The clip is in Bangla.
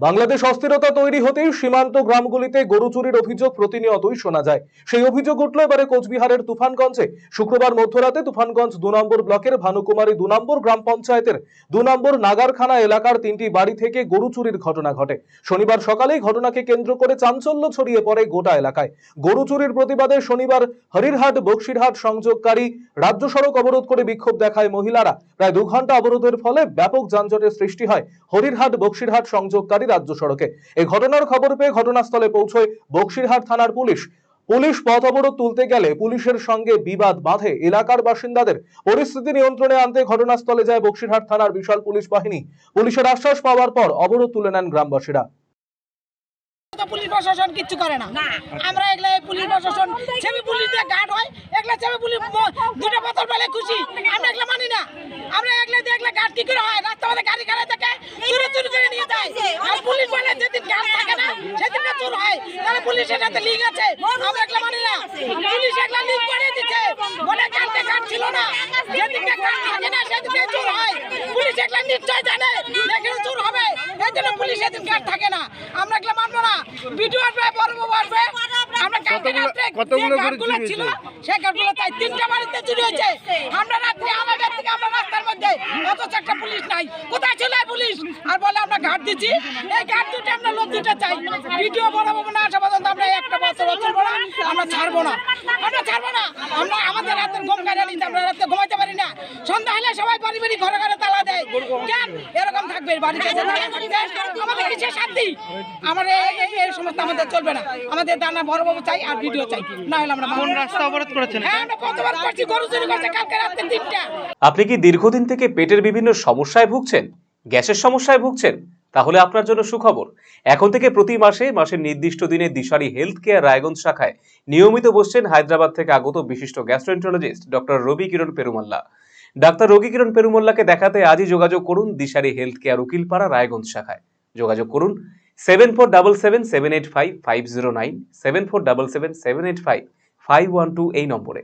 বাংলাদেশ অস্থিরতা তৈরি হতেই সীমান্ত গ্রামগুলিতে গরু চুরির অভিযোগ প্রতিনিয়তই শোনা যায়। সেই অভিযোগ উঠল এবারে কোচবিহারের তুফানগঞ্জে। শুক্রবার মধ্যরাতে তুফানগঞ্জ ২ নম্বর ব্লকের ভানুকুমারী ২ নম্বর গ্রাম পঞ্চায়েতের ২ নম্বর নাগারখানা এলাকার ৩টি বাড়ি থেকে গরু চুরির ঘটনা ঘটে। শনিবার সকালেই ঘটনাকে কেন্দ্র করে চাঞ্চল্য ছড়িয়ে পড়ে গোটা এলাকায়। গরু চুরির প্রতিবাদে শনিবার হরিরহাট বক্সিরহাট সংযোগকারী রাজ্য সড়ক অবরোধ করে বিক্ষোভ দেখায় মহিলারা। প্রায় ২ ঘন্টা অবরোধের ফলে ব্যাপক যানজটের সৃষ্টি হয় হরিরহাট বক্সিরহাট সংযোগকারী রাজ্য সড়কে। এই ঘটনার খবর পেয়ে ঘটনাস্থলে পৌঁছয় বক্সিরহাট থানার পুলিশ। পুলিশ পথ অবরোধ তুলতে গেলে পুলিশের সঙ্গে বিবাদ বাঁধে এলাকার বাসিন্দাদের। পরিস্থিতি নিয়ন্ত্রণে আনতে ঘটনাস্থলে যায় বক্সিরহাট থানার বিশাল পুলিশ বাহিনী। পুলিশের আশ্বাস পাওয়ার পর অবরোধ তুলে নেন গ্রামবাসীরা। পুলিশ প্রশাসন কিচ্ছু করে না। আমরা এগুলা পুলিশ প্রশাসন সেমি পুলিশ দিয়ে গার্ড হয়, এগুলা সেমি পুলিশ দুটো বোতল পেলে খুশি। আমরা এগুলা মানি না। আমরা এগুলা দিয়ে এগুলা গার্ড কি করে হয়? রাস্তা মধ্যে গাড়ি খাড়া থাকে, চুরি চুরি করে নিয়ে যায়। আর পুলিশ বলে যেদিন গার্ড থাকে না সেদিন না চুর হয়। তাহলে পুলিশের সাথে লিঙ্ক আছে। আমরা এগুলা মানি না। পুলিশ এগুলা লিঙ্ক করে দিচ্ছে, বলে গার্ডে গার্ড ছিল না। যেদিন গার্ড থাকে না সেদিন চুর হয়। পুলিশ এগুলা নিশ্চয় জানে এখানে চুর হবে, এই জন্য পুলিশ সেদিন গার্ড থাকে না। আমরা এগুলা মানবো না। ভিডিও আসবে, বড় বড় আসবে। আমরা কতগুলো গাড়িগুলো ছিল সেই গাড়িগুলো তাই 3টা বাড়িতে চুরি হয়েছে। আমরা রাত্রি আলাদা থেকে আমরা রাস্তার মধ্যে অথচ একটা পুলিশ নাই। কোথায় ছিল পুলিশ? আর বলে আমরা ঘাট দিচ্ছি। এই ঘাট দুটো আমরা লোক দুটো চাই। ভিডিও বড় বড় না আসা পর্যন্ত আমরা একটা বছর চলবো না। আমরা ছাড়বো না, আমরা ছাড়বো না। আমরা আমাদের রাতের ঘুম কাটা নিতে আমরা রাতে ঘুমাইতে পারি না। সন্ধ্যা হলে সবাই বাড়ি বাড়ি ঘরে ঘরে তালা দেয়। কেন এরকম থাকবে? বাড়িতে আমাদের কিসের শান্তি? আমাদের এই সমস্ত আমাদের চলবে না। আমাদের দানা বড় বাবু চাই আর ভিডিও চাই, না হলে আমরা কোন রাস্তা অবরোধ করেছেন? হ্যাঁ, আমরা কতবার করছি, গরু চুরি করছে কালকে রাতে 3টা। আপনি কি দীর্ঘদিন থেকে পেটের বিভিন্ন সমস্যায় ভুগছেন, গ্যাসের সমস্যায় ভুগছেন? তাহলে আপনার জন্য সুখবর। এখন থেকে প্রতি মাসের নির্দিষ্ট দিনে দিশারি হেলথ কেয়ার রায়গঞ্জ শাখায় নিয়মিত বসছেন হায়দ্রাবাদ থেকে আগত বিশিষ্ট গ্যাস্ট্রোএন্টারোলজিস্ট ডক্টর রবি কিরণ পেরুমাল্লা। ডাক্তার রবি কিরণ পেরুমাল্লাকে দেখাতে আজই যোগাযোগ করুন দিশারি হেলথ কেয়ার উকিলপাড়া রায়গঞ্জ শাখায়। যোগাযোগ করুন 7477785509, 7477785512 এই নম্বরে।